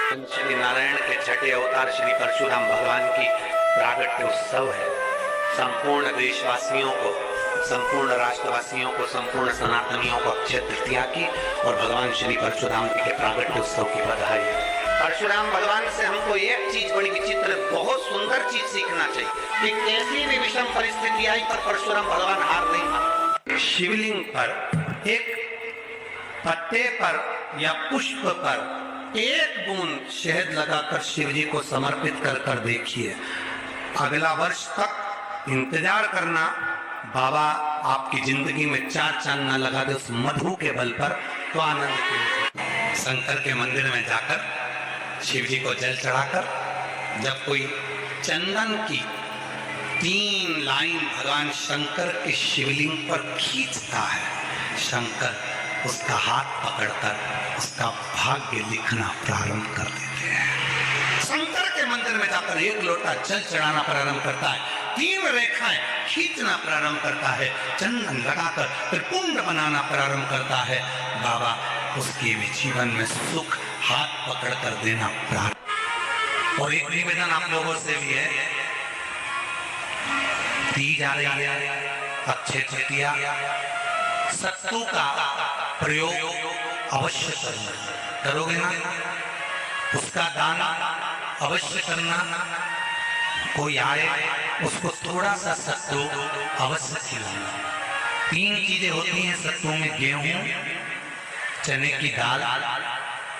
श्री नारायण के छठे अवतार श्री परशुराम भगवान की प्रागट्योत्सव है। संपूर्ण देशवासियों को, संपूर्ण राष्ट्रवासियों को, संपूर्ण सनातनियों को अक्षय तृतीया की और भगवान श्री परशुराम के प्रागट्योत्सव की बधाई। परशुराम भगवान से हमको एक चीज बड़ी विचित्र, बहुत सुंदर चीज सीखना चाहिए कि कैसी भी विषम परिस्थिति आई पर परशुराम भगवान हार नहीं मानते। शिवलिंग पर, एक पत्ते पर या पुष्प पर एक बूंद शहद लगाकर शिव जी को समर्पित कर कर देखिए। अगला वर्ष तक इंतजार करना, बाबा आपकी जिंदगी में चार चांद न लगा दे उस मधु के बल पर, तो आनंद कीजिए। शंकर के मंदिर में जाकर शिव जी को जल चढ़ाकर जब कोई चंदन की 3 लाइन भगवान शंकर के शिवलिंग पर खींचता है, शंकर उसका हाथ पकड़कर उसका भाग्य लिखना प्रारंभ कर देते हैं। शंकर के मंदिर में जाकर एक लोटा जल चढ़ाना प्रारंभ करता है, 3 रेखाएं खींचना प्रारंभ करता है, चंदन लगाकर फिर कुंड बनाना प्रारंभ करता है। बाबा उसके भी जीवन में सुख हाथ पकड़कर देना प्रारंभ। और एक निवेदन आप लोगों से भी है, दी जा रही है अक्षय तृतीया, सत्तू का प्रयोग अवश्य करना, करोगे ना? उसका दान अवश्य करना। कोई आए उसको थोड़ा सा सत्तू अवश्य खिलाना। 3 चीजें होती हैं सत्तू में, गेहूं, चने की दाल,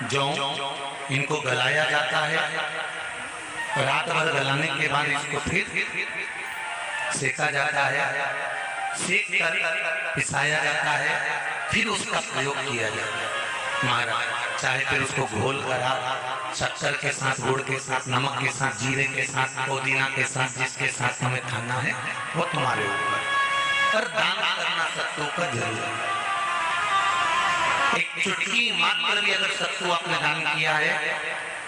जौ, इनको गलाया जाता है। रात भर गलाने के बाद इसको फिर सेका जाता है, सेक कर पिसाया जाता है, फिर उसका प्रयोग किया जाता है। महाराज चाहे फिर उसको घोल कर आप शक्कर के साथ, गुड़ के साथ, नमक के साथ, जीरे के साथ, पुदीना के साथ, जिसके साथ हमें खाना है वो तुम्हारे ऊपर, पर दान करना सत्तू का जरूर है। एक चुटकी मात्र भी अगर सत्तू आपने दान किया है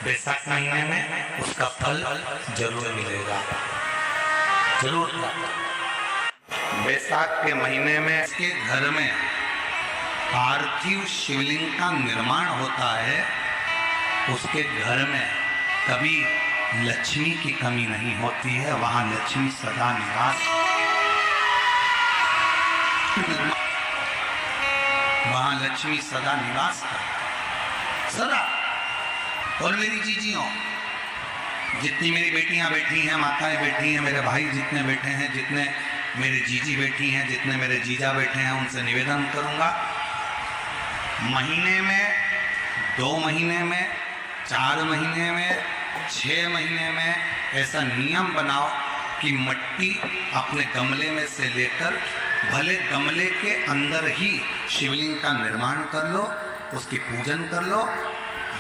बैसाख महीने में, उसका फल जरूर मिलेगा, जरूर। बैसाख के महीने में इसके घर में पार्थिव शिवलिंग का निर्माण होता है, उसके घर में कभी लक्ष्मी की कमी नहीं होती है, वहां लक्ष्मी सदा निवास, वहां लक्ष्मी सदा निवास कर, सदा। और मेरी जीजियों, जितनी मेरी बेटियां बैठी हैं, माताएं बैठी हैं, मेरे भाई जितने बैठे हैं, जितने मेरे जीजी बैठी हैं, जितने मेरे जीजा बैठे हैं, उनसे निवेदन करूंगा, महीने में, 2 महीने में, 4 महीने में, 6 महीने में ऐसा नियम बनाओ कि मिट्टी अपने गमले में से लेकर, भले गमले के अंदर ही शिवलिंग का निर्माण कर लो, उसकी पूजन कर लो,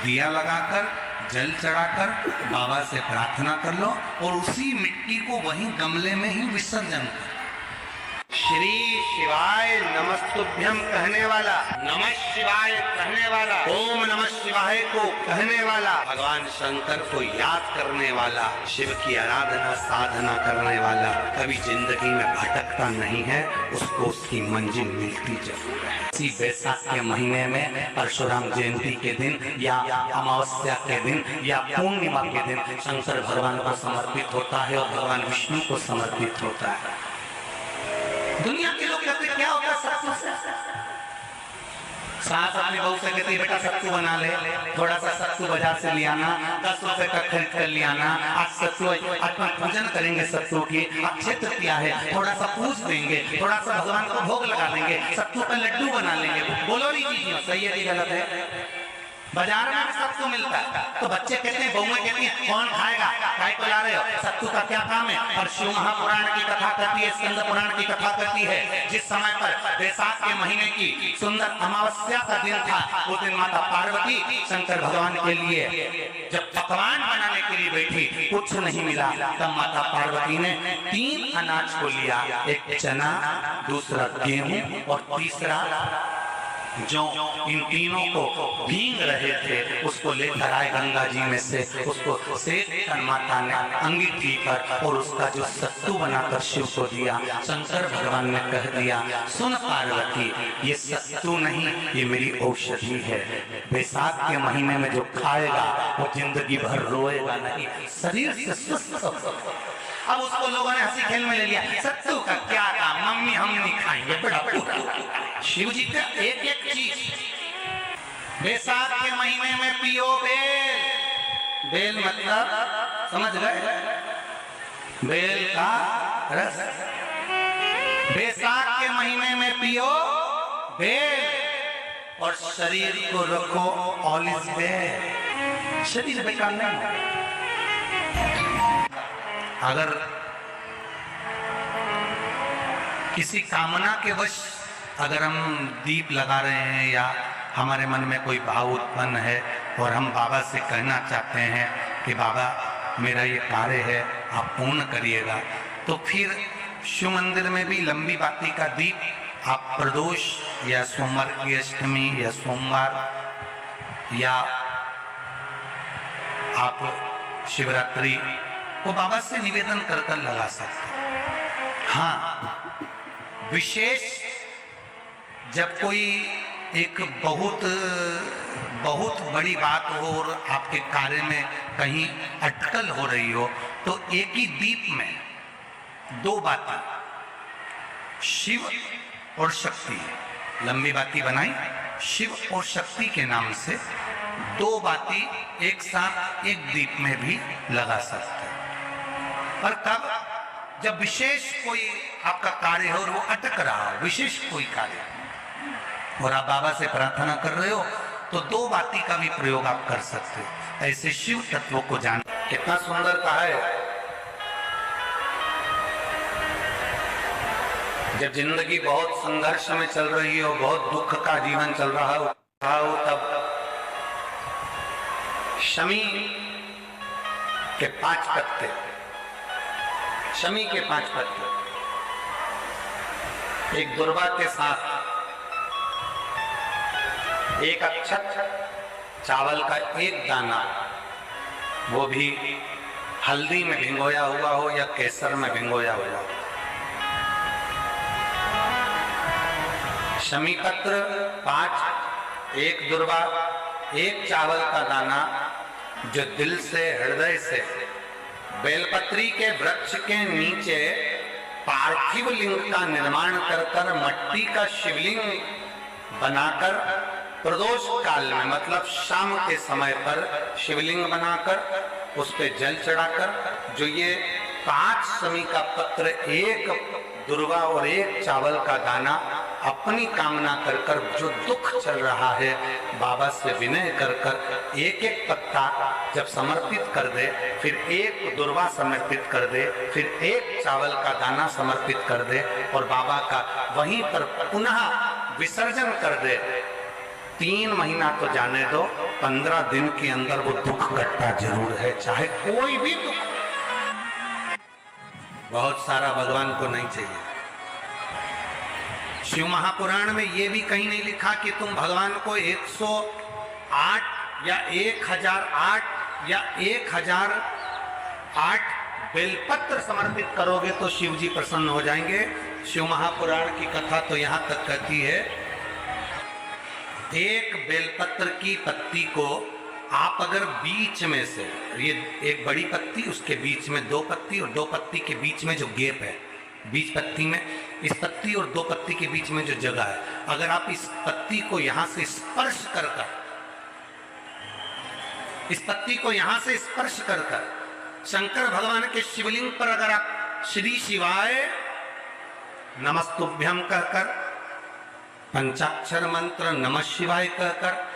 दिया लगाकर, जल चढ़ाकर बाबा से प्रार्थना कर लो और उसी मिट्टी को वहीं गमले में ही विसर्जन करो। श्री शिवाय नमस्तुभ्यम कहने वाला, नमः शिवाय कहने वाला, ओम नमः शिवाय को कहने वाला, भगवान शंकर को याद करने वाला, शिव की आराधना साधना करने वाला कभी जिंदगी में भटकता नहीं है, उसको उसकी मंजिल मिलती जरूर है। इसी बैसाख के महीने में परशुराम जयंती के दिन या अमावस्या के दिन या पूर्णिमा के दिन शंकर भगवान को समर्पित होता है और भगवान विष्णु को समर्पित होता है। दुनिया के लोग कहते क्या होगा सत्तू से? सास अपनी बहू से कहती बेटा सत्तू बना ले, थोड़ा सा सत्तू बाजार से ले आना, 10 रुपए का खरीद कर ले आना, आज सत्तू, आज पूजन करेंगे सत्तू की, अक्षय तृतीया है, थोड़ा सा पूज देंगे, थोड़ा सा भगवान को भोग लगा देंगे, सत्तू का लड्डू बना लेंगे। बोलो नहीं जी, सही है कि गलत है? बाजार में सत्तू मिलता है तो बच्चे कहते हैं, बहुएं कहती हैं कौन खाएगा, काय को ला रहे हो, सत्तू का क्या काम है? और शिव महापुराण की कथा करती है, स्कंद पुराण की कथा करती है। जिस समय पर बैसाख के महीने की सुंदर अमावस्या का दिन था, उस दिन माता पार्वती शंकर भगवान के लिए जब पकवान बनाने के लिए बैठी, कुछ नहीं मिला, तब माता पार्वती ने 3 अनाज को लिया, एक चना, दूसरा गेहूं और तीसरा जो इन तीनों को भींग रहे थे, उसको लेकर आए गंगा जी में से, उसको सेक कर माता ने अंगीठी पर और उसका जो सत्तू बनाकर शिव को दिया। शंकर भगवान ने कह दिया, सुन पार्वती, ये सत्तू नहीं, ये मेरी औषधि है। बैसाख के महीने में जो खाएगा वो जिंदगी भर रोएगा नहीं, शरीर से स्वस्थ होगा। अब उसको लोगों ने हंसी खेल में ले लिया, सत्तू का क्या काम, मम्मी हम नहीं खाएंगे, बड़ा पूरा। शिव जी का एक एक चीज, बैसाख के महीने में पियो बेल, बेल मतलब समझ गए, बेल का रस। बैसाख के महीने में पियो बेल और शरीर को रखो ऑलिव बेल, शरीर बेकार नहीं। अगर किसी कामना के वश अगर हम दीप लगा रहे हैं या हमारे मन में कोई भाव उत्पन्न है और हम बाबा से कहना चाहते हैं कि बाबा मेरा ये कार्य है आप पूर्ण करिएगा, तो फिर शिव मंदिर में भी लंबी बाती का दीप आप प्रदोष या सोमवार की अष्टमी या सोमवार या आप शिवरात्रि को बाबा से निवेदन कर कर लगा सकते हैं। हाँ, विशेष जब कोई एक बहुत बहुत बड़ी बात हो और आपके कार्य में कहीं अटकल हो रही हो, तो एक ही दीप में दो बातें, शिव और शक्ति, लंबी बाती बनाई, शिव और शक्ति के नाम से दो बाती एक साथ एक दीप में भी लगा सकते हैं। पर कब, जब विशेष कोई आपका कार्य हो और वो अटक रहा हो, विशेष कोई कार्य, और आप बाबा से प्रार्थना कर रहे हो, तो दो बाती का भी प्रयोग आप कर सकते हो। ऐसे शिव तत्वों को जान, कितना सुंदर कहा है। जब जिंदगी बहुत संघर्ष में चल रही हो, बहुत दुख का जीवन चल रहा हो, तब शमी के 5 पत्ते, शमी के 5 पत्ते, एक दुर्वा के साथ एक अक्षत चावल का एक दाना, वो भी हल्दी में भिंगोया हुआ हो या केसर में भिंगोया हुआ हो, शमी पत्र 5, एक दुर्वा, एक चावल का दाना, जो दिल से हृदय से बेलपत्री के वृक्ष के नीचे पार्थिव लिंग का निर्माण कर कर मट्टी का शिवलिंग बनाकर प्रदोष काल में, मतलब शाम के समय पर शिवलिंग बनाकर उस पे जल चढ़ाकर, जो ये 5 शमी का पत्र, एक दुर्वा और एक चावल का दाना, अपनी कामना कर कर जो दुख चल रहा है बाबा से विनय कर कर एक एक पत्ता जब समर्पित कर दे, फिर एक दुर्वा समर्पित कर दे, फिर एक चावल का दाना समर्पित कर दे और बाबा का वहीं पर पुनः विसर्जन कर दे, 3 महीना तो जाने दो, 15 दिन के अंदर वो दुख कटता जरूर है, चाहे कोई भी दुख। बहुत सारा भगवान को नहीं चाहिए। शिव महापुराण में ये भी कहीं नहीं लिखा कि तुम भगवान को 108 या 1008 या 1008 बेलपत्र समर्पित करोगे तो शिव जी प्रसन्न हो जाएंगे। शिव महापुराण की कथा तो यहाँ तक कहती है, एक बेलपत्र की पत्ती को आप अगर बीच में से, ये एक बड़ी पत्ती, उसके बीच में 2 पत्ती और 2 पत्ती के बीच में जो गैप है, बीच पत्ती में, इस पत्ती और 2 पत्ती के बीच में जो जगह है, अगर आप इस पत्ती को यहां से स्पर्श कर कर, इस पत्ती को यहां से स्पर्श कर कर शंकर भगवान के शिवलिंग पर अगर आप श्री शिवाय नमस्तुभ्यम कहकर, पंचाक्षर मंत्र नमः शिवाय कहकर,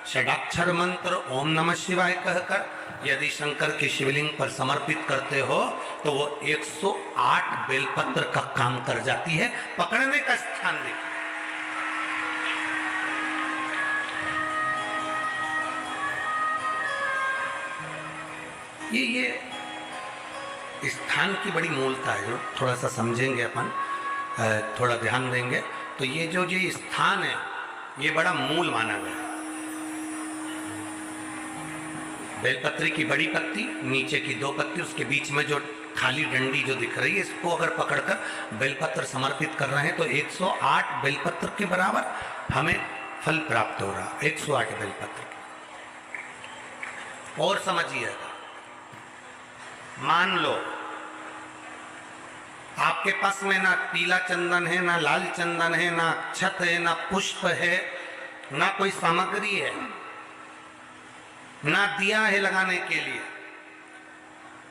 षडाक्षर मंत्र ओम नमः शिवाय कहकर यदि शंकर के शिवलिंग पर समर्पित करते हो तो वो 108 बेलपत्र का काम कर जाती है। पकड़ने का स्थान देखिए, ये स्थान की बड़ी मूलता है, जो थोड़ा सा समझेंगे अपन, थोड़ा ध्यान देंगे तो ये जो स्थान है ये बड़ा मूल माना गया। बेलपत्री की बड़ी पत्ती, नीचे की 2 पत्ती, उसके बीच में जो खाली डंडी जो दिख रही है, इसको अगर पकड़कर बेलपत्र समर्पित कर रहे हैं तो 108 बेलपत्र के बराबर हमें फल प्राप्त हो रहा। 108 बेलपत्र की। और समझिएगा, मान लो आपके पास में ना पीला चंदन है, ना लाल चंदन है, ना अक्षत है, ना पुष्प है, ना कोई सामग्री है, ना दिया है लगाने के लिए।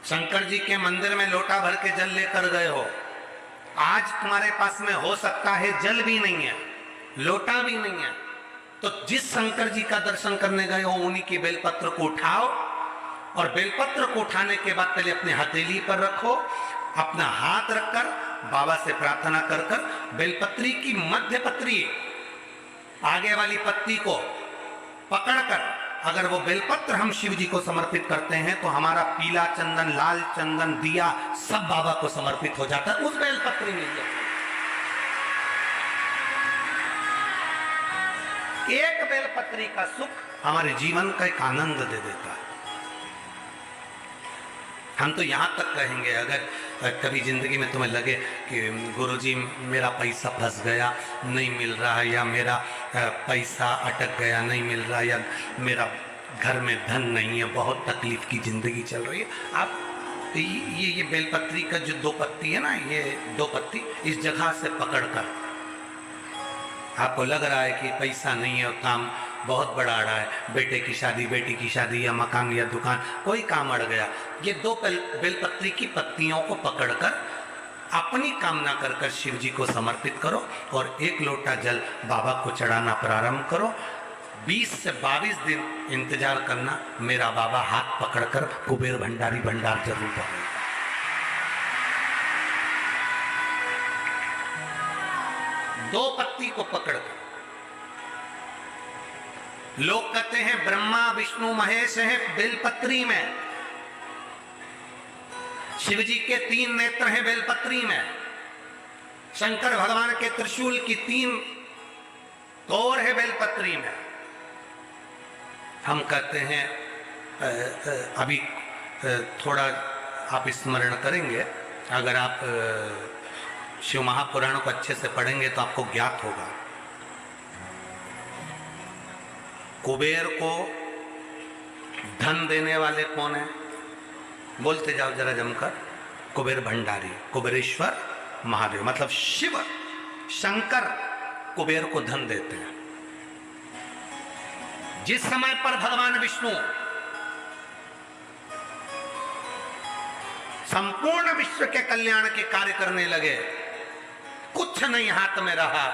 शंकर जी के मंदिर में लोटा भर के जल लेकर गए हो, आज तुम्हारे पास में हो सकता है जल भी नहीं है, लोटा भी नहीं है, तो जिस शंकर जी का दर्शन करने गए हो उन्हीं की बेलपत्र को उठाओ, और बेलपत्र को उठाने के बाद पहले अपने हथेली पर रखो, अपना हाथ रखकर बाबा से प्रार्थना कर कर बेलपत्री की मध्य पत्री, आगे वाली पत्ती को पकड़कर अगर वो बेलपत्र हम शिव जी को समर्पित करते हैं तो हमारा पीला चंदन, लाल चंदन, दिया सब बाबा को समर्पित हो जाता है, उस बेलपत्री मिल जाती है। एक बेलपत्री का सुख हमारे जीवन का एक आनंद दे देता है। हम तो यहाँ तक कहेंगे, अगर कभी जिंदगी में तुम्हें लगे कि गुरुजी मेरा पैसा फंस गया, नहीं मिल रहा है, या मेरा पैसा अटक गया, नहीं मिल रहा, या मेरा घर में धन नहीं है, बहुत तकलीफ की जिंदगी चल रही है, आप ये बेलपत्री का जो 2 पत्ती है ना, ये 2 पत्ती इस जगह से पकड़कर, आपको लग रहा है कि पैसा नहीं है, काम बहुत बड़ा अड़ा है, बेटे की शादी, बेटी की शादी, या मकान या दुकान, कोई काम अड़ गया, ये 2 बेलपत्री की पत्तियों को पकड़कर अपनी कामना कर कर शिव जी को समर्पित करो और 1 लोटा जल बाबा को चढ़ाना प्रारंभ करो। 20 से 22 दिन इंतजार करना, मेरा बाबा हाथ पकड़कर कुबेर भंडारी भंडार जरूर भरेगा। दो पत्ती को पकड़कर, लोग कहते हैं ब्रह्मा विष्णु महेश है बेलपत्री में, शिव जी के 3 नेत्र हैं बेलपत्री में, शंकर भगवान के त्रिशूल की 3 कोर है बेलपत्री में। हम कहते हैं अभी थोड़ा आप स्मरण करेंगे, अगर आप शिव महापुराण को अच्छे से पढ़ेंगे तो आपको ज्ञात होगा, कुबेर को धन देने वाले कौन है? बोलते जाओ जरा जमकर, कुबेर भंडारी, कुबेरेश्वर महादेव, मतलब शिव शंकर कुबेर को धन देते हैं। जिस समय पर भगवान विष्णु संपूर्ण विश्व के कल्याण के कार्य करने लगे, कुछ नहीं हाथ में रहा,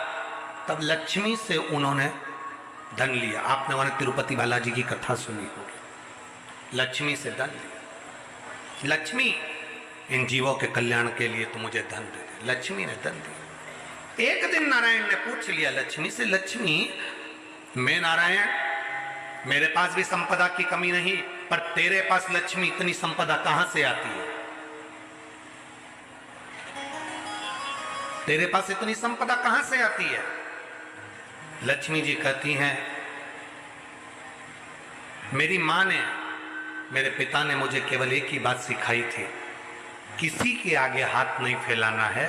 तब लक्ष्मी से उन्होंने धन लिया। आपने वहां तिरुपति बालाजी की कथा सुनी होगी, लक्ष्मी से धन लिया। लक्ष्मी इन जीवों के कल्याण के लिए तो मुझे धन दे दे, लक्ष्मी ने धन दिया। एक दिन नारायण ने पूछ लिया लक्ष्मी से, लक्ष्मी मैं नारायण, मेरे पास भी संपदा की कमी नहीं, पर तेरे पास लक्ष्मी इतनी संपदा कहां से आती है? तेरे पास इतनी संपदा कहां से आती है? लक्ष्मी जी कहती हैं, मेरी मां ने, मेरे पिता ने मुझे केवल एक ही बात सिखाई थी, किसी के आगे हाथ नहीं फैलाना है,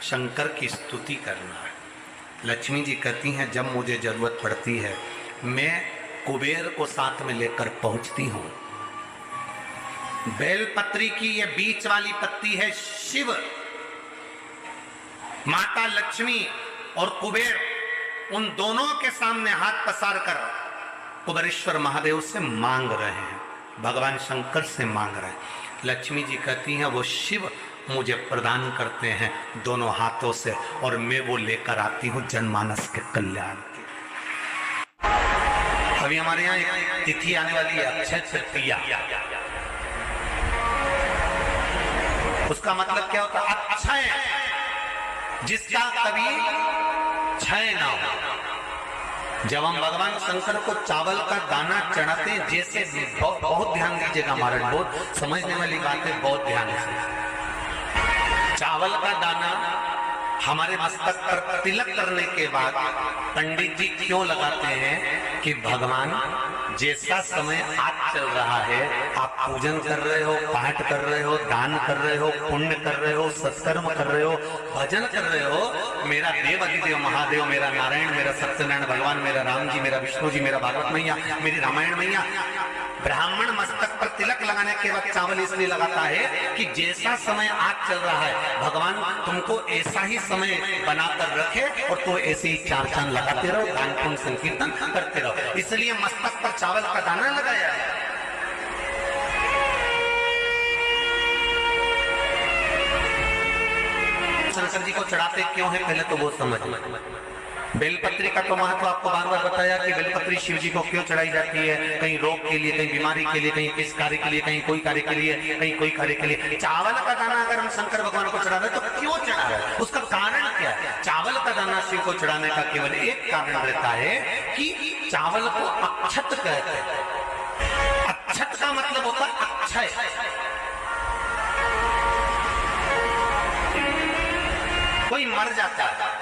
शंकर की स्तुति करना है। लक्ष्मी जी कहती हैं, जब मुझे जरूरत पड़ती है मैं कुबेर को साथ में लेकर पहुंचती हूं। बेलपत्री की ये बीच वाली पत्ती है शिव, माता लक्ष्मी और कुबेर उन दोनों के सामने हाथ पसार कर कुबेरेश्वर महादेव से मांग रहे हैं, भगवान शंकर से मांग रहे हैं। लक्ष्मी जी कहती हैं, वो शिव मुझे प्रदान करते हैं दोनों हाथों से, और मैं वो लेकर आती हूं जनमानस के कल्याण के। अभी हमारे यहाँ एक तिथि आने वाली है, अक्षय तृतीया। उसका मतलब क्या होता है? अक्षय, जिसका कभी क्षय ना हो। जब हम भगवान शंकर को चावल का दाना चढ़ाते हैं, जैसे बहुत ध्यान दीजिएगा महाराज, बहुत समझने वाली बात है, बहुत ध्यान से। चावल का दाना हमारे मस्तक पर तिलक करने के बाद पंडित जी क्यों लगाते हैं? कि भगवान जैसा समय आज चल रहा है, आप पूजन कर रहे हो, पाठ कर रहे हो, दान कर रहे हो, पुण्य कर रहे हो, सत्कर्म कर रहे हो, भजन कर रहे हो, मेरा देव अधिदेव महादेव, मेरा नारायण, मेरा सत्यनारायण भगवान, मेरा राम जी, मेरा विष्णु जी, मेरा भागवत मैया, मेरी रामायण मैया। ब्राह्मण मस्तक पर तिलक लगाने के बाद चावल इसलिए लगाता है कि जैसा समय आज चल रहा है, भगवान तुमको ऐसा ही समय बनाकर रखे और तो ऐसे ही चार चांद लगाते रहो, दान पुण्य संकीर्तन करते रहो, इसलिए मस्तक पर चावल का दाना लगाया है। शंकर जी को चढ़ाते क्यों है, पहले तो वो समझ। बेलपत्री का तो महत्व आपको बार बार बताया कि बेलपत्री शिव जी को क्यों चढ़ाई जाती है, कहीं रोग के लिए, कहीं बीमारी के लिए, कहीं किस कार्य के लिए, कहीं कोई कार्य के लिए, कहीं कोई कार्य के लिए। चावल का दाना अगर हम शंकर भगवान को चढ़ा रहे तो क्यों चढ़ा रहे हैं, उसका कारण क्या है? चावल का दाना शिव को चढ़ाने का केवल एक कारण रहता है कि चावल को अक्षत कहते हैं। अक्षत का मतलब होता है अक्षय। कोई मर जाता है,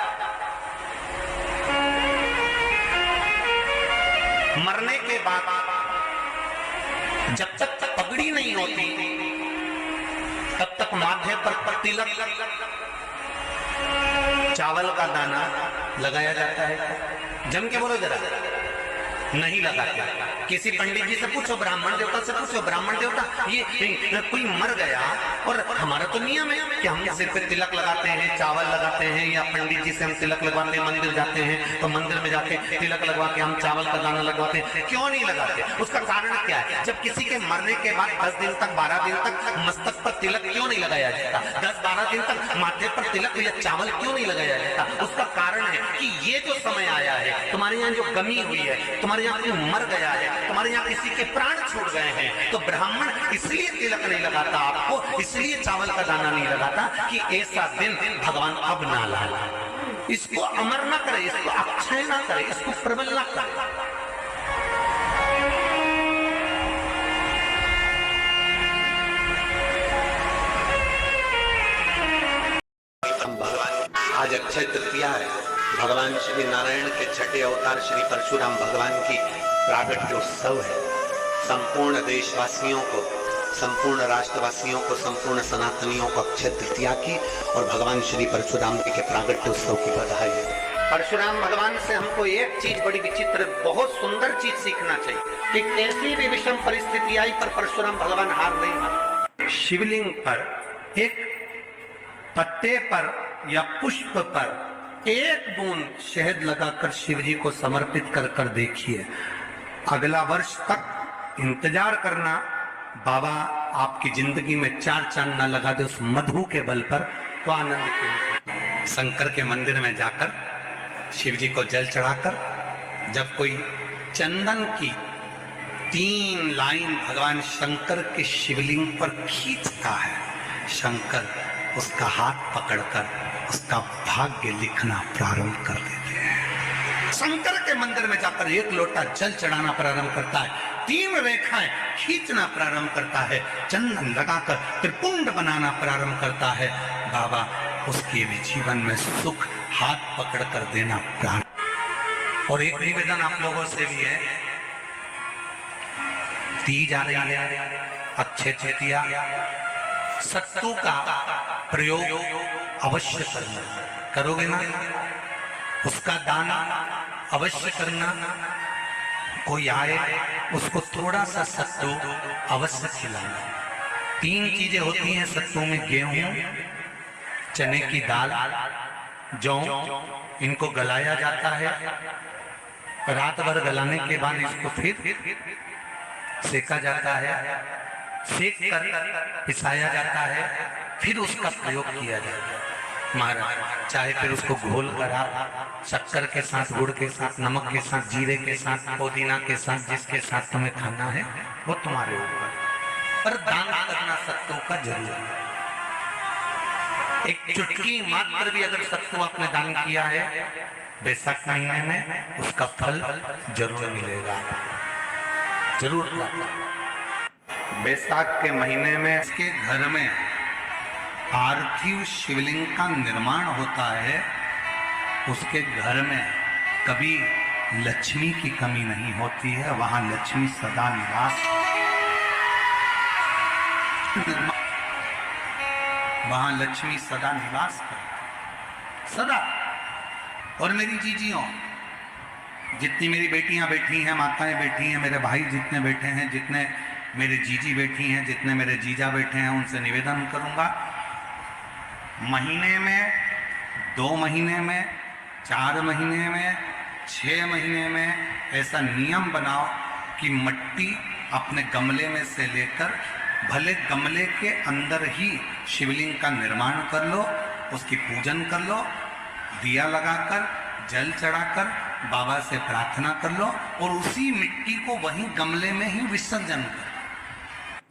मरने के बाद जब तक पगड़ी नहीं होती तब तक माथे पर तिलक, चावल का दाना लगाया जाता है। जम के बोलो जरा, नहीं लगाते। किसी पंडित जी से पूछो, ब्राह्मण देवता से पूछो, ब्राह्मण देवता ये कोई मर गया, और हमारा तो नियम है कि हम सिर पे तिलक लगाते हैं, चावल लगाते हैं, या पंडित जी से हम तिलक लगवाते हैं, मंदिर जाते हैं तो मंदिर में जाके तिलक लगवा के हम चावल का दाना लगवाते हैं। क्यों नहीं लगाते? उसका कारण क्या है? जब किसी के मरने के बाद 10 दिन तक, 12 दिन तक मस्तक पर तिलक क्यों नहीं लगाया जाता? 10-12 दिन तक माथे पर तिलक या चावल क्यों नहीं लगाया जाता? उसका कारण है कि ये जो समय आया है, तुम्हारे यहाँ जो कमी हुई है, तुम्हारे यहाँ कोई मर गया है, तुम्हारे यहाँ किसी के प्राण छूट गए हैं, तो ब्राह्मण इसलिए तिलक नहीं लगाता आपको, इसलिए चावल का दाना नहीं लगाता कि ऐसा दिन भगवान अब ना लाए, इसको अमर ना करे, इसको अक्षय ना करे, इसको प्रबल ना करे। भगवान आज अक्षय तृतीया है, भगवान श्री नारायण के छठे अवतार श्री परशुराम भगवान की प्रागट्योत्सव है। संपूर्ण देशवासियों को, संपूर्ण राष्ट्रवासियों को, संपूर्ण सनातनियों को अक्षय तृतीया की और भगवान श्री परशुराम जी के प्रागट्योत्सव की बधाई है। परशुराम भगवान से हमको एक चीज बड़ी विचित्र, बहुत सुंदर चीज सीखना चाहिए कि कैसी भी विषम परिस्थिति आई पर परशुराम भगवान हार नहीं माने। शिवलिंग पर एक पत्ते पर या पुष्प पर एक बूंद शहद लगाकर शिव जी को समर्पित कर कर देखिए, अगला वर्ष तक इंतजार करना, बाबा आपकी जिंदगी में चार चांद न लगा दे उस मधु के बल पर, तो आनंद के। शंकर के मंदिर में जाकर शिव जी को जल चढ़ाकर जब कोई चंदन की 3 लाइन भगवान शंकर के शिवलिंग पर खींचता है, शंकर उसका हाथ पकड़कर उसका भाग्य लिखना प्रारंभ कर देते हैं। शंकर के मंदिर में जाकर एक लोटा जल चढ़ाना प्रारंभ करता है, 3 रेखाएं खींचना प्रारंभ करता है, चंदन लगाकर त्रिपुंड बनाना प्रारंभ करता है, बाबा उसके भी जीवन में सुख हाथ पकड़कर देना प्रारंभ। और एक निवेदन आप लोगों से भी है, दी जा रही है अक्षय तृतीया, सत्तू का प्रयोग अवश्य करना, करोगे ना? उसका दाना अवश्य करना, कोई आए उसको थोड़ा सा सत्तू अवश्य खिलाना। 3 चीजें होती हैं सत्तू में, गेहूं, चने की दाल, जौ, इनको गलाया जाता है, रात भर गलाने के बाद इसको फिर सेका जाता है, सेक कर पिसाया जाता है, फिर उसका प्रयोग किया जाता है महाराज। चाहे फिर उसको घोल कर आप शक्कर के साथ, गुड़ के साथ, नमक के साथ, जीरे के साथ, पुदीना के साथ, जिसके साथ तुम्हें खाना है वो तुम्हारे ऊपर, पर दान करना सत्तू का जरूर। एक चुटकी मात्र भी अगर सत्तू आपने दान किया है बैसाख महीने में, उसका फल जरूर मिलेगा, जरूर। बैसाख के महीने में इसके घर में पार्थिव शिवलिंग का निर्माण होता है, उसके घर में कभी लक्ष्मी की कमी नहीं होती है, वहां लक्ष्मी सदा निवास, वहां लक्ष्मी सदा निवास करती, सदा। और मेरी जीजियों, जितनी मेरी बेटियां बैठी हैं, माताएं बैठी हैं, मेरे भाई जितने बैठे हैं, जितने मेरे जीजी बैठी हैं, जितने मेरे जीजा बैठे हैं, उनसे निवेदन करूंगा, महीने में, 2 महीने में, 4 महीने में, 6 महीने में ऐसा नियम बनाओ कि मिट्टी अपने गमले में से लेकर, भले गमले के अंदर ही शिवलिंग का निर्माण कर लो, उसकी पूजन कर लो, दिया लगाकर, जल चढ़ाकर बाबा से प्रार्थना कर लो और उसी मिट्टी को वहीं गमले में ही विसर्जन करो।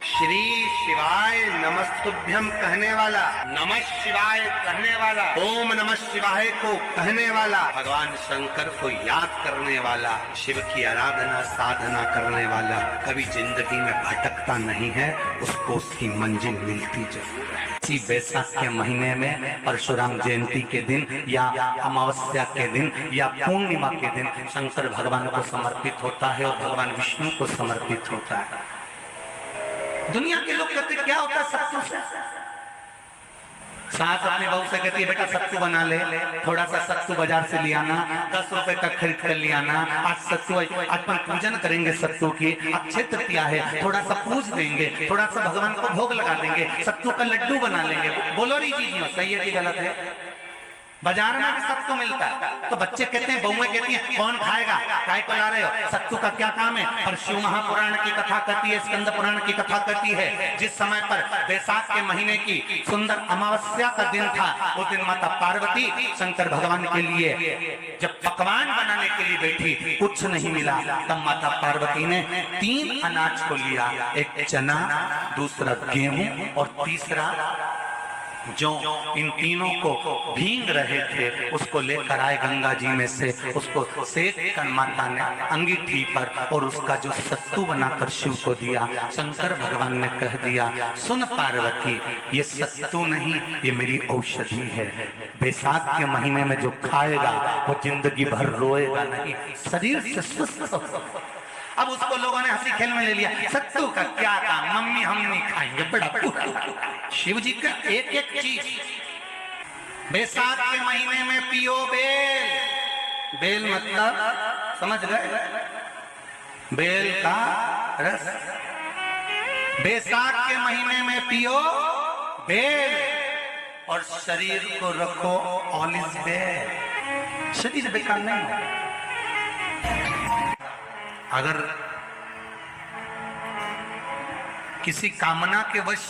श्री शिवाय नमस्तुभ्यम कहने वाला, नमः शिवाय कहने वाला, ओम नमः शिवाय को कहने वाला, भगवान शंकर को याद करने वाला, शिव की आराधना साधना करने वाला कभी जिंदगी में भटकता नहीं है, उसको उसकी मंजिल मिलती जरूर है। इसी बैसाख के महीने में परशुराम जयंती के दिन या अमावस्या के दिन या पूर्णिमा के दिन शंकर भगवान को समर्पित होता है और भगवान विष्णु को समर्पित होता है। दुनिया के लोग कहते क्या होता है सत्तू से? सास अपनी बहू से कहती है बेटा सत्तू बना ले, थोड़ा सा सत्तू बाजार से ले आना, 10 रुपए का खरीद कर ले आना, आज सत्तू, आज अपन पूजन करेंगे सत्तू की, अक्षय तृतीया है, थोड़ा सा पूज देंगे, थोड़ा सा भगवान को भोग लगा देंगे, सत्तू का लड्डू बना लेंगे। बोलो री जी, सही है कि गलत है? बाजार में भी सत्तू मिलता है, तो बच्चे कहते हैं, बहुएं कहती हैं कौन खाएगा, काय को ला रहे हो, सत्तू का क्या काम है? पर शिव महापुराण की कथा कहती है, स्कंद पुराण की कथा कहती है, जिस समय पर बैसाख के महीने की सुंदर अमावस्या का दिन था, उस दिन माता पार्वती शंकर भगवान के लिए जब पकवान बनाने के लिए बैठी, कुछ नहीं मिला, तब माता पार्वती ने 3 अनाज को लिया, एक चना, दूसरा गेहूं और तीसरा जो इन तीनों को भींग रहे थे, उसको लेकर आए गंगा जी में से, उसको सेक कर माता ने अंगीठी पर और उसका जो सत्तू बनाकर शिव को दिया। शंकर भगवान ने कह दिया, सुन पार्वती, ये सत्तू नहीं, ये मेरी औषधि है। बैसाख के महीने में जो खाएगा वो जिंदगी भर रोएगा नहीं, शरीर से स्वस्थ होगा। अब उसको लोगों ने हंसी खेल में ले लिया, सत्तू का क्या काम, मम्मी हम नहीं खाएंगे, बड़ा पूरा। शिव जी का एक एक चीज बैसाख के महीने में पियो बेल, बेल मतलब समझ गए, बेल का रस। बैसाख के महीने में पियो बेल और शरीर को रखो ऑलिव बेल, शरीर बेकार नहीं है। अगर किसी कामना के वश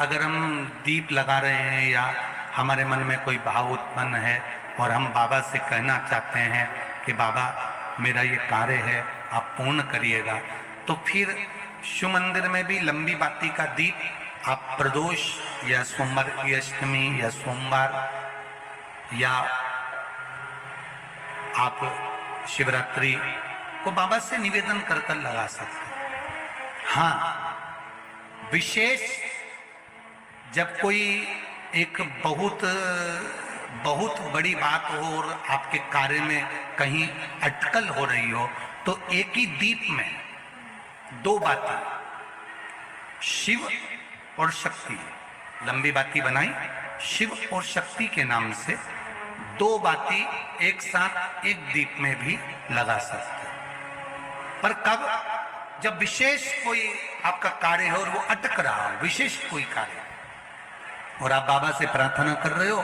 अगर हम दीप लगा रहे हैं या हमारे मन में कोई भाव उत्पन्न है और हम बाबा से कहना चाहते हैं कि बाबा मेरा ये कार्य है, आप पूर्ण करिएगा, तो फिर शिव मंदिर में भी लंबी बाती का दीप आप प्रदोष या सोमवार की अष्टमी या सोमवार या आप शिवरात्रि को बाबा से निवेदन कर कर लगा सकते। हाँ, विशेष जब कोई एक बहुत बड़ी बात हो और आपके कार्य में कहीं अटकल हो रही हो, तो एक ही दीप में 2 बाती, शिव और शक्ति, लंबी बाती बनाई शिव और शक्ति के नाम से, 2 बाती एक साथ एक दीप में भी लगा सकते। पर कब? जब विशेष कोई आपका कार्य हो और वो अटक रहा हो, विशेष कोई कार्य, और आप बाबा से प्रार्थना कर रहे हो,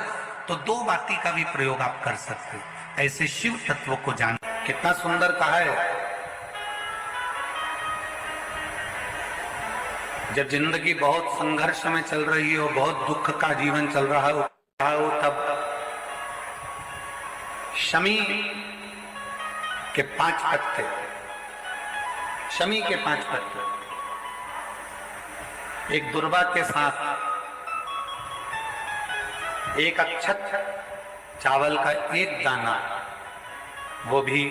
तो 2 बाती का भी प्रयोग आप कर सकते हो। ऐसे शिव तत्व को जान, कितना सुंदर कहा है। जब जिंदगी बहुत संघर्ष में चल रही हो, बहुत दुख का जीवन चल रहा हो, तब शमी के 5 पत्ते, शमी के 5 पत्ते, एक दुर्वा के साथ एक अक्षत चावल का 1 दाना, वो भी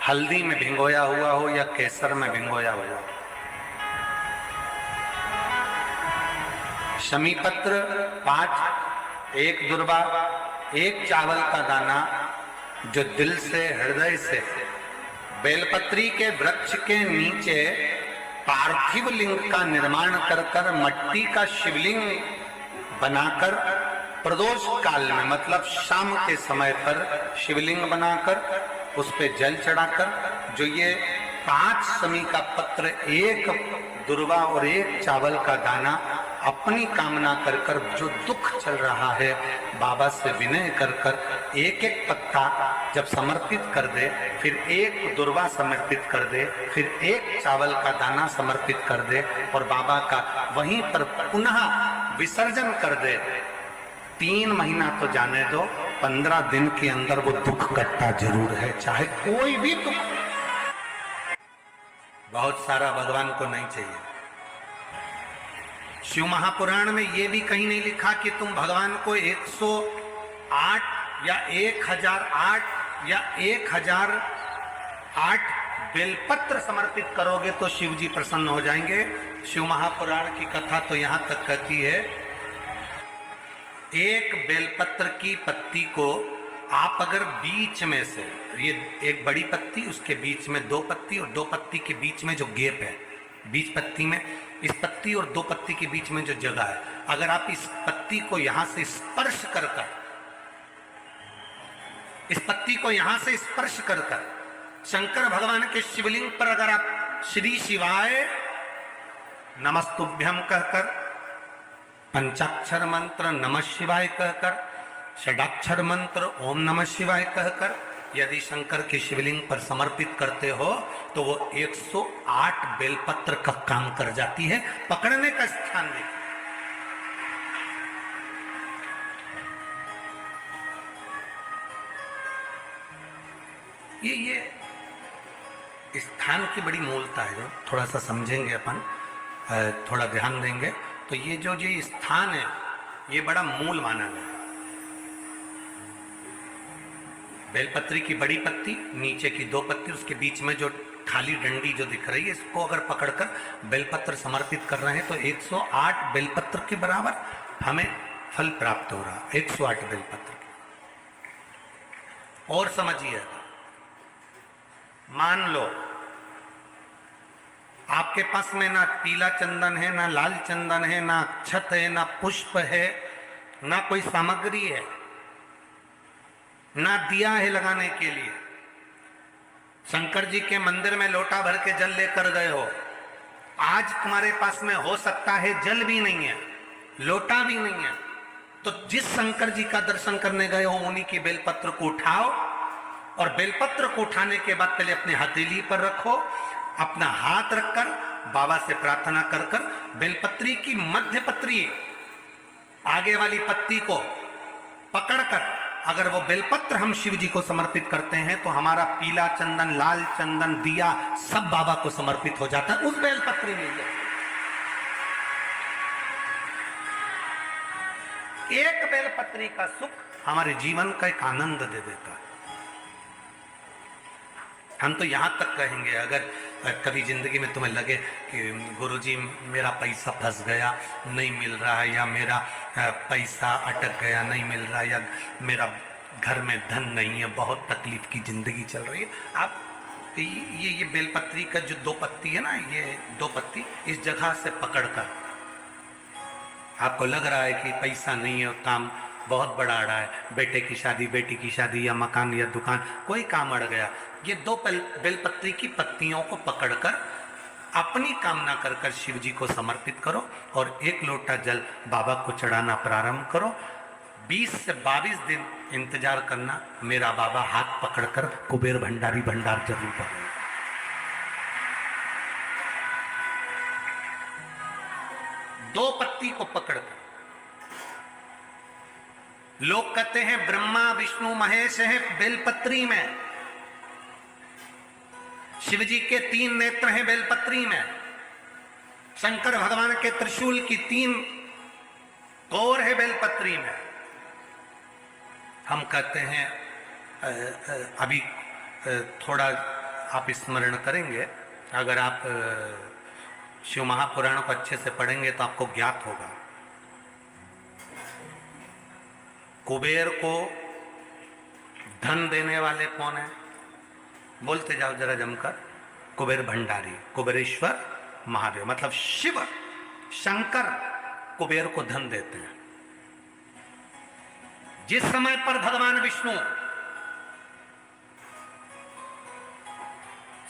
हल्दी में भिंगोया हुआ हो या केसर में भिंगोया हुआ, शमी पत्र 5, 1 दुर्वा, 1 चावल का दाना, जो दिल से हृदय से बेलपत्री के वृक्ष के नीचे पार्थिव लिंग का निर्माण कर कर मट्टी का शिवलिंग बनाकर प्रदोष काल में मतलब शाम के समय पर शिवलिंग बनाकर उस पे जल चढ़ाकर जो ये 5 समी का पत्र, 1 दुर्वा और 1 चावल का दाना अपनी कामना कर कर जो दुख चल रहा है बाबा से विनय कर कर एक एक पत्ता जब समर्पित कर दे, फिर 1 दुर्वा समर्पित कर दे, फिर 1 चावल का दाना समर्पित कर दे और बाबा का वहीं पर पुनः विसर्जन कर दे। 3 महीना तो जाने दो, 15 दिन के अंदर वो दुख कटता जरूर है, चाहे कोई भी दुख। बहुत सारा भगवान को नहीं चाहिए। शिव महापुराण में ये भी कहीं नहीं लिखा कि तुम भगवान को 108 या 1008 या 1008 बेलपत्र समर्पित करोगे तो शिव जी प्रसन्न हो जाएंगे। शिव महापुराण की कथा तो यहां तक कहती है, 1 बेलपत्र की पत्ती को आप अगर बीच में से, ये एक बड़ी पत्ती, उसके बीच में 2 पत्ती और 2 पत्ती के बीच में जो गैप है, बीच पत्ती में, इस पत्ती और 2 पत्ती के बीच में जो जगह है, अगर आप इस पत्ती को यहां से स्पर्श कर कर, इस पत्ती को यहां से स्पर्श कर कर शंकर भगवान के शिवलिंग पर अगर आप श्री शिवाय नमस्तुभ्यम कहकर, पंचाक्षर मंत्र नमः शिवाय कहकर, षडाक्षर मंत्र ओम नमः शिवाय कहकर यदि शंकर के शिवलिंग पर समर्पित करते हो तो वो 108 बेलपत्र का काम कर जाती है। पकड़ने का स्थान देखिए, ये स्थान की बड़ी मूलता है, जो थोड़ा सा समझेंगे अपन, थोड़ा ध्यान देंगे तो ये जो स्थान है ये बड़ा मूल माना गया। बेलपत्री की बड़ी पत्ती, नीचे की 2 पत्ती, उसके बीच में जो खाली डंडी जो दिख रही है, इसको अगर पकड़कर बेलपत्र समर्पित कर रहे हैं तो 108 बेलपत्र के बराबर हमें फल प्राप्त हो रहा, 108 बेलपत्र। और समझिए, मान लो आपके पास में ना पीला चंदन है, ना लाल चंदन है, ना अक्षत है, ना पुष्प है, ना कोई सामग्री है, ना दिया है लगाने के लिए। शंकर जी के मंदिर में लोटा भर के जल लेकर गए हो, आज तुम्हारे पास में हो सकता है जल भी नहीं है, लोटा भी नहीं है, तो जिस शंकर जी का दर्शन करने गए हो उन्हीं की बेलपत्र को उठाओ और बेलपत्र को उठाने के बाद पहले अपने हथेली पर रखो, अपना हाथ रखकर बाबा से प्रार्थना कर कर बेलपत्री की मध्य पत्री, आगे वाली पत्ती को पकड़कर अगर वो बेलपत्र हम शिव जी को समर्पित करते हैं तो हमारा पीला चंदन, लाल चंदन, दिया सब बाबा को समर्पित हो जाता है उस बेलपत्री में। एक बेलपत्री का सुख हमारे जीवन का एक आनंद दे देता है। हम तो यहां तक कहेंगे, अगर कभी जिंदगी में तुम्हें लगे कि गुरुजी मेरा पैसा फंस गया, नहीं मिल रहा है, या मेरा पैसा अटक गया, नहीं मिल रहा, या मेरा घर में धन नहीं है, बहुत तकलीफ की जिंदगी चल रही है, आप ये बेलपत्री का जो 2 पत्ती है ना, ये 2 पत्ती इस जगह से पकड़कर, आपको लग रहा है कि पैसा नहीं है, काम बहुत बड़ा अड़ा है, बेटे की शादी, बेटी की शादी, या मकान या दुकान, कोई काम अड़ गया, ये 2 बेलपत्री की पत्तियों को पकड़कर अपनी कामना कर कर शिव जी को समर्पित करो और 1 लोटा जल बाबा को चढ़ाना प्रारंभ करो। 20 से 22 दिन इंतजार करना, मेरा बाबा हाथ पकड़कर कुबेर भंडारी भंडार जरूर करेगा। दो पत्ती को पकड़कर, लोग कहते हैं ब्रह्मा विष्णु महेश है बेलपत्री में, शिव जी के 3 नेत्र हैं बेलपत्री में, शंकर भगवान के त्रिशूल की 3 कोर है बेलपत्री में। हम कहते हैं अभी थोड़ा आप स्मरण करेंगे, अगर आप शिव महापुराण को अच्छे से पढ़ेंगे तो आपको ज्ञात होगा, कुबेर को धन देने वाले कौन है? बोलते जाओ जरा जमकर, कुबेर भंडारी, कुबेरेश्वर महादेव, मतलब शिव शंकर कुबेर को धन देते हैं। जिस समय पर भगवान विष्णु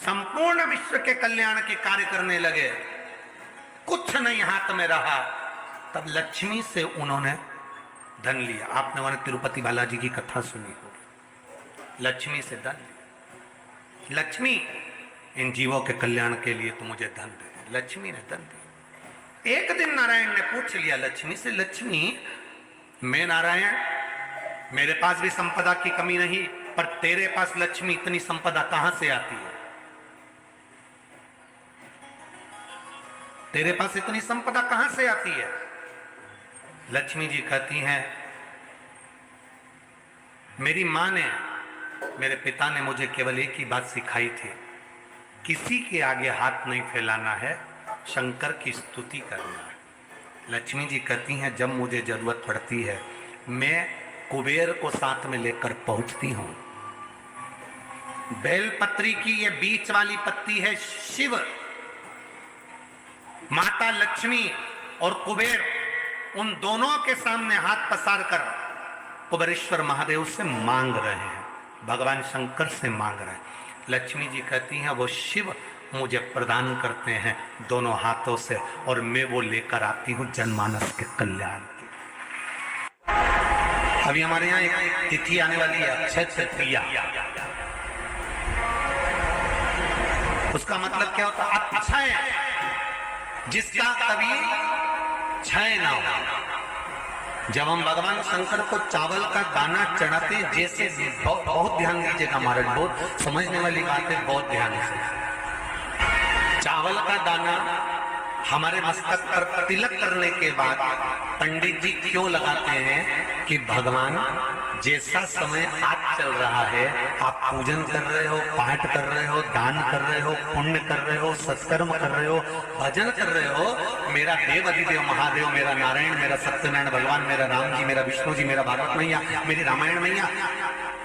संपूर्ण विश्व के कल्याण के कार्य करने लगे, कुछ नहीं हाथ में रहा, तब लक्ष्मी से उन्होंने धन लिया। आपने मैंने तिरुपति बालाजी की कथा सुनी हो, लक्ष्मी से धन लिया। लक्ष्मी, इन जीवों के कल्याण के लिए तो मुझे धन दे। लक्ष्मी ने धन दिया। एक दिन नारायण ने पूछ लिया लक्ष्मी से, लक्ष्मी मैं नारायण, मेरे पास भी संपदा की कमी नहीं, पर तेरे पास लक्ष्मी इतनी संपदा कहां से आती है? तेरे पास इतनी संपदा कहां से आती है? लक्ष्मी जी कहती हैं, मेरी मां ने, मेरे पिता ने मुझे केवल एक ही बात सिखाई थी, किसी के आगे हाथ नहीं फैलाना है, शंकर की स्तुति करना है। लक्ष्मी जी कहती हैं, जब मुझे जरूरत पड़ती है मैं कुबेर को साथ में लेकर पहुंचती हूं। बेलपत्री की ये बीच वाली पत्ती है शिव, माता लक्ष्मी और कुबेर, उन दोनों के सामने हाथ पसार कर कुबेरेश्वर महादेव से मांग रहे हैं, भगवान शंकर से मांग रहे हैं। लक्ष्मी जी कहती हैं, वो शिव मुझे प्रदान करते हैं दोनों हाथों से, और मैं वो लेकर आती हूं जनमानस के कल्याण की। अभी हमारे यहाँ एक तिथि आने वाली है, अक्षय तृतीया। उसका मतलब क्या होता है? अक्षय, जिसका कभी क्षय ना हो। जब हम भगवान शंकर को चावल का दाना चढ़ाते, जैसे बहुत ध्यान दीजिएगा महाराज, बहुत समझने वाली बात है, बहुत ध्यान से। चावल का दाना हमारे मस्तक पर तिलक करने के बाद पंडित जी क्यों लगाते हैं कि भगवान जैसा समय आज चल रहा है, आप पूजन कर रहे हो, पाठ कर रहे हो, दान कर रहे हो, पुण्य कर रहे हो, सत्कर्म कर रहे हो, भजन कर रहे हो, मेरा देव अधिदेव महादेव, मेरा नारायण, मेरा सत्यनारायण भगवान, मेरा राम जी, मेरा विष्णु जी, मेरा भागवत मैया, मेरी रामायण मैया,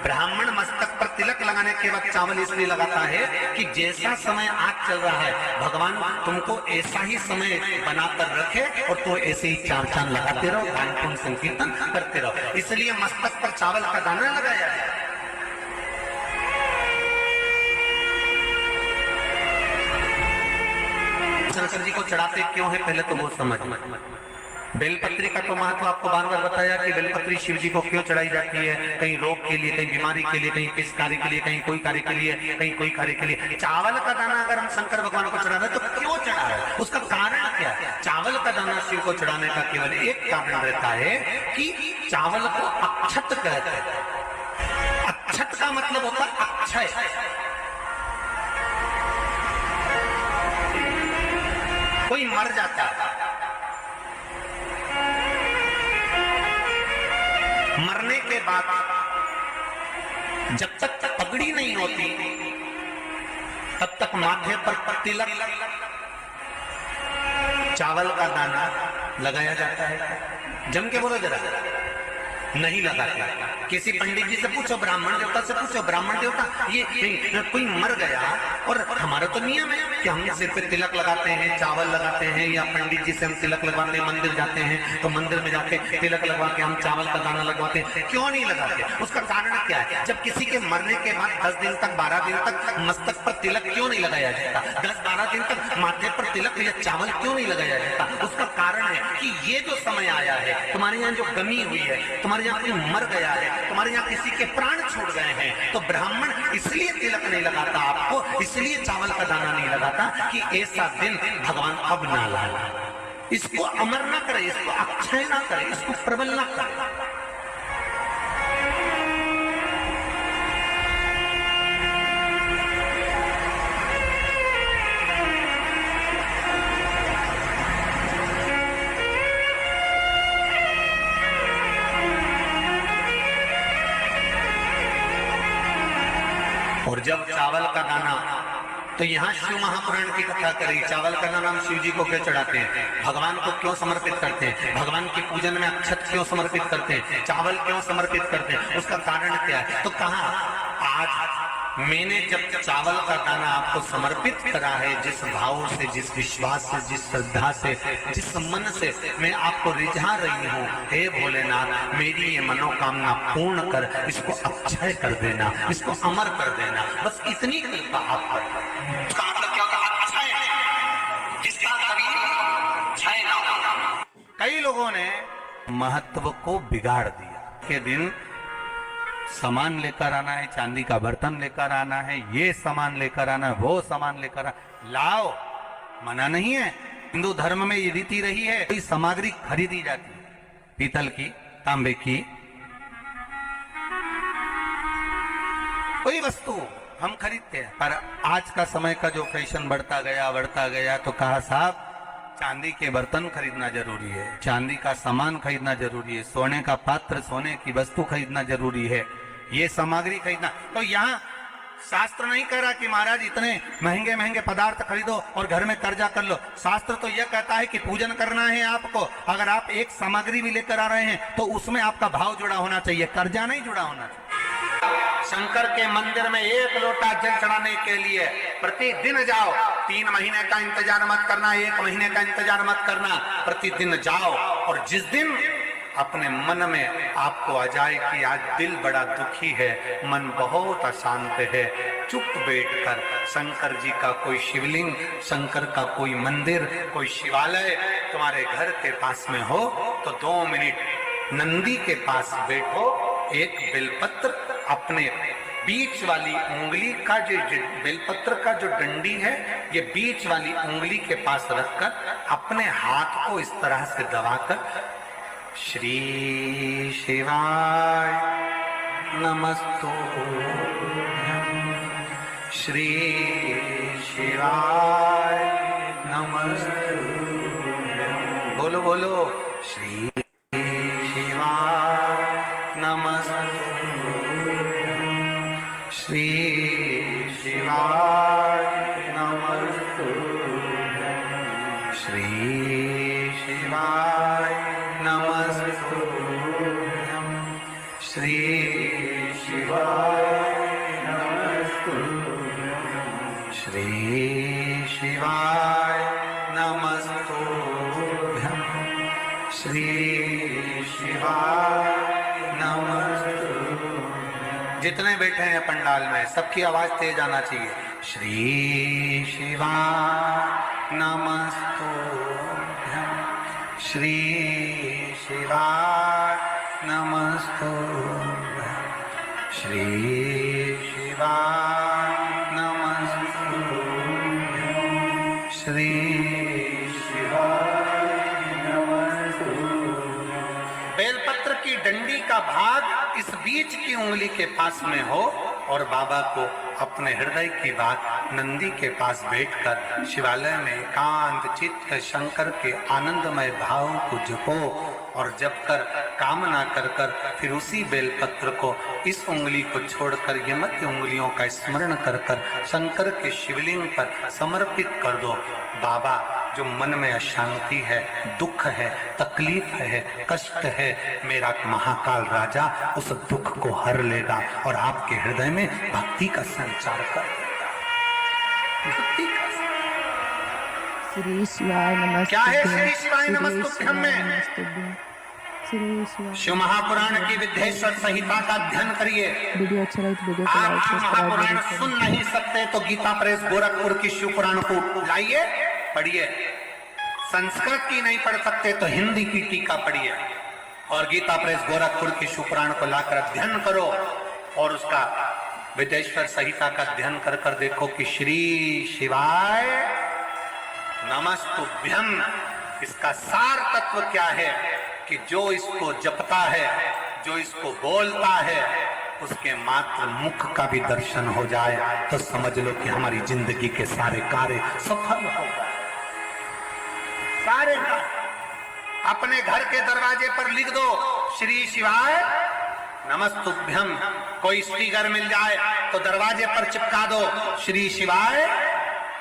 ब्राह्मण मस्तक पर तिलक लगाने के बाद चावल इसलिए लगाता है कि जैसा समय आज चल रहा है, भगवान तुमको ऐसा ही समय बनाकर रखे और तो ऐसे ही चार चांद लगाते रहो, दान पुण्य संकीर्तन करते रहो, इसलिए मस्तक पर चावल का दाना लगाया है। शंकर जी को चढ़ाते क्यों है, पहले तो वो समझ। बेलपत्री का तो महत्व आपको बार बार बताया कि बेलपत्री शिव जी को क्यों चढ़ाई जाती है, कहीं रोग के लिए, कहीं बीमारी के लिए, कहीं किस कार्य के लिए, कहीं कोई कार्य के लिए, कहीं कोई कार्य के लिए। चावल का दाना अगर हम शंकर भगवान को चढ़ा रहे तो क्यों चढ़ा रहे, उसका कारण क्या है? चावल का दाना शिव को चढ़ाने का केवल एक कारण रहता है कि चावल को अक्षत कहते हैं। अक्षत का मतलब होता है अक्षय। कोई मर जाता है, मरने के बाद जब तक पगड़ी नहीं होती तब तक माथे पर तिलक, चावल का दाना लगाया जाता है। जम के बोलो जरा, नहीं लगाते। किसी पंडित जी से पूछो, ब्राह्मण देवता से पूछो, ब्राह्मण देवता ये कोई मर गया, और हमारा तो नियम है कि हम सिर पे तिलक लगाते हैं, चावल लगाते हैं, या पंडित जी से हम तिलक लगवाते हैं, मंदिर जाते हैं तो मंदिर में जाके तिलक लगवा के हम चावल का दाना लगवाते हैं। क्यों नहीं लगाते? उसका कारण क्या है? जब किसी के मरने के बाद 10 दिन तक, 12 दिन तक मस्तक पर तिलक क्यों नहीं लगाया जाता? 10-12 दिन तक माथे पर तिलक या चावल क्यों नहीं लगाया जाता? उसका कारण है कि ये जो समय आया है, तुम्हारे यहाँ जो कमी हुई है, तुम्हारे यहाँ कोई मर गया है, तुम्हारे यहाँ किसी के प्राण छूट गए हैं, तो ब्राह्मण इसलिए तिलक नहीं लगाता आपको, इसलिए चावल का दाना नहीं लगाता कि ऐसा दिन भगवान अब ना लाए। इसको अमर ना करे, इसको अक्षय ना करे, इसको प्रबल ना करे। और जब चावल का दाना, तो यहाँ शिव महापुराण की कथा करी, चावल का दाना हम शिव जी को क्यों चढ़ाते हैं, भगवान को क्यों समर्पित करते हैं, भगवान के पूजन में अक्षत क्यों समर्पित करते हैं, चावल क्यों समर्पित करते हैं, उसका कारण क्या है? तो कहा आज मैंने जब चावल का दाना आपको समर्पित करा है, जिस भाव से, जिस विश्वास से, जिस श्रद्धा से, जिस मन से मैं आपको रिझा रही हूँ, हे भोलेनाथ मेरी ये मनोकामना पूर्ण कर, इसको अक्षय कर देना, इसको अमर कर देना, बस इतनी कृपा आप कर। इसका मतलब क्या होता है? अक्षय, जिसका कभी क्षय ना होगा। कई लोगों ने महत्व को बिगाड़ दिया के दिन सामान लेकर आना है, चांदी का बर्तन लेकर आना है, ये सामान लेकर आना है, वो सामान लेकर आना, लाओ, मना नहीं है। हिंदू धर्म में ये रीति रही है, कोई सामग्री खरीदी जाती है, पीतल की, तांबे की, कोई वस्तु हम खरीदते हैं। पर आज का समय का जो फैशन बढ़ता गया तो कहा साहब चांदी के बर्तन खरीदना जरूरी है, चांदी का सामान खरीदना जरूरी है, सोने का पात्र, सोने की वस्तु खरीदना जरूरी है, ये सामग्री खरीदना। तो यहाँ शास्त्र नहीं कह रहा कि महाराज इतने महंगे महंगे पदार्थ खरीदो और घर में कर्जा कर लो। शास्त्र तो यह कहता है कि पूजन करना है आपको, अगर आप एक सामग्री भी लेकर आ रहे हैं तो उसमें आपका भाव जुड़ा होना चाहिए, कर्जा नहीं जुड़ा होना चाहिए। शंकर के मंदिर में एक लोटा जल चढ़ाने के लिए प्रतिदिन जाओ, 3 महीने का इंतजार मत करना, 1 महीने का इंतजार मत करना, प्रतिदिन जाओ। और जिस दिन अपने मन में आपको आ जाए कि आज दिल बड़ा दुखी है, मन बहुत अशांत है, चुप बैठकर शंकर जी का कोई शिवलिंग, शंकर का कोई मंदिर, कोई शिवालय तुम्हारे घर के पास में हो तो 2 मिनट नंदी के पास बैठो, एक बेलपत्र अपने बीच वाली उंगली का जो बेलपत्र का जो डंडी है, ये बीच वाली उंगली के पास रखकर अपने हाथ को इस तरह से दबाकर श्री शिवाय नमस्तुभ्यं, श्री शिवाय नमस्तुभ्यं, बोलो बोलो श्री शिवाय नमस्तुभ्यं, श्री शिवाय नमस्तुभ्यं, श्री शिवाय नमस्तुभ्यं, श्री शिवाय नमस्तुभ्यं, श्री शिवाय नमस्तुभ्यं, श्री शिवाय नमस्तुभ्यं। जितने बैठे हैं पंडाल में सबकी आवाज तेज आना चाहिए। श्री शिवाय नमस्तुभ्यं, श्री शिवाय नमस्तुभ्यं, श्री शिवाय नमस्तुभ्यं, श्री शिवाय नमस्तुभ्यं। बेलपत्र की डंडी का भाग इस बीच की उंगली के पास में हो और बाबा को अपने हृदय की बात नंदी के पास बैठकर शिवालय में एकांत चित्त शंकर के आनंदमय भाव को जपो और जप कर कामना कर कर फिर उसी बेलपत्र को इस उंगली को छोड़कर ये मध्य उंगलियों का स्मरण कर कर शंकर के शिवलिंग पर समर्पित कर दो। बाबा जो मन में अशांति है, दुख है, तकलीफ है, कष्ट है, मेरा महाकाल राजा उस दुख को हर लेगा और आपके हृदय में भक्ति का संचार कर देगा। भक्ति का श्री शिवाय नमस्तुभ्यं। क्या है श्री शिवाय नमस्तुभ्यं में? शिव महापुराण की विद्येश्वर संहिता का अध्ययन करिए। वीडियो अच्छा लगे तो वीडियो को आप लाइक शिव सब्सक्राइब महापुराण जरूर सुन नहीं सकते तो गीता प्रेस गोरखपुर की शिव पुराण को लाइए, पढ़िए। संस्कृत की नहीं पढ़ सकते तो हिंदी की टीका पढ़िए और गीता प्रेस गोरखपुर की शिव पुराण को लाकर अध्ययन करो और उसका विद्येश्वर संहिता का अध्ययन कर कर देखो कि श्री शिवाय नमस्तुभ्यं इसका सार तत्व क्या है कि जो इसको जपता है, जो इसको बोलता है, उसके मात्र मुख का भी दर्शन हो जाए तो समझ लो कि हमारी जिंदगी के सारे कार्य सफल हो गए। सारे अपने घर के दरवाजे पर लिख दो श्री शिवाय नमस्तुभ्यं। कोई स्टिकर मिल जाए तो दरवाजे पर चिपका दो श्री शिवाय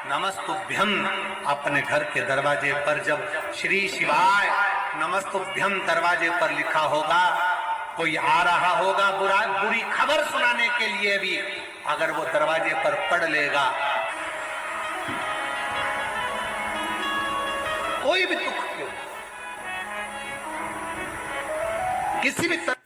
नमस्तुभ्यं। अपने घर के दरवाजे पर जब श्री शिवाय नमस्तुभ्यं दरवाजे पर लिखा होगा, कोई आ रहा होगा बुरी खबर सुनाने के लिए भी अगर वो दरवाजे पर पड़ लेगा, कोई भी दुख क्यों, किसी भी तरह